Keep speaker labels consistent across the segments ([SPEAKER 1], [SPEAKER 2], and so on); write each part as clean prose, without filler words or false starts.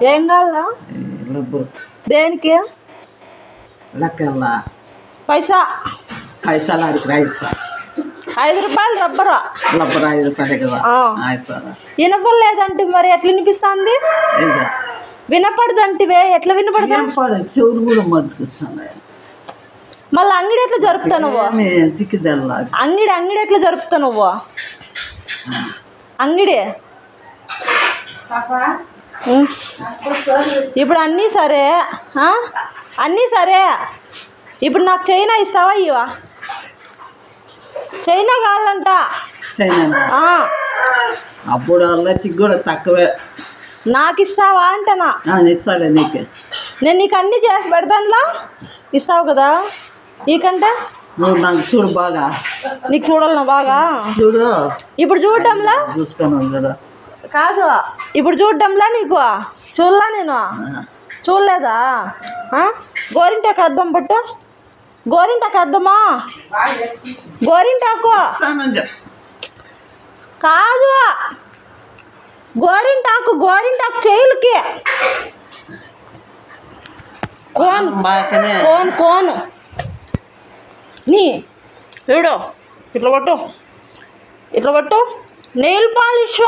[SPEAKER 1] ఏం కావాలా దేనికి పైసా ₹5 రబ్బరు వినపడలేదంటే మరి ఎట్లా వినిపిస్తుంది వినపడదంటే ఎట్లా వినపడదు
[SPEAKER 2] చెవులు కూడా మర్చుకొస్తున్నాయి
[SPEAKER 1] మళ్ళీ అంగడి ఎట్లా జరుపుతావు నువ్వు అంగడి ఎట్లా జరుపుతావు నువ్వు అంగడి ఇప్పుడు అన్నీ సరే అన్నీ సరే ఇప్పుడు నాకు చైనా ఇస్తావా ఇవా చైనా కావాలంట
[SPEAKER 2] అప్పుడు కూడా తక్కువే
[SPEAKER 1] నాకు ఇస్తావా అంటనా
[SPEAKER 2] ఇస్తాలే నీకే
[SPEAKER 1] నేను నీకు అన్నీ చేసి పెడతానులా ఇస్తావు కదా నీకంటే
[SPEAKER 2] నువ్వు నాకు చూడు బాగా
[SPEAKER 1] నీకు చూడాలన్నా బాగా
[SPEAKER 2] చూడు
[SPEAKER 1] ఇప్పుడు చూడడంలా
[SPEAKER 2] చూసుకున్నాను కదా
[SPEAKER 1] కాదు ఇప్పుడు చూడడంలా నీకు చూడలా నేను చూడలేదా గోరింటాకు అద్దం పట్టు గోరింటాకు అద్దమా గోరింటాకు కాదు గోరింటాకు చేయులకి కోను నీ వీడు ఇట్లా పట్టు నెయిల్ పాలిష్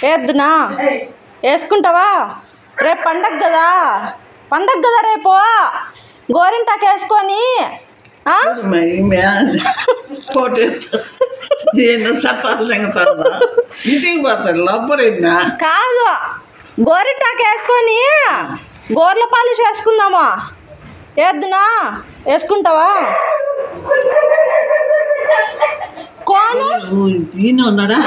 [SPEAKER 1] వేద్దునా వేసుకుంటావా రేపు పండగ కదా రేపు గోరింటాకు వేసుకొని కాదు గోరింటాకు వేసుకొని గోర్ల పాలిష్ వేసుకుందామా వేద్దునా వేసుకుంటావా కోను
[SPEAKER 2] ఉన్నాడా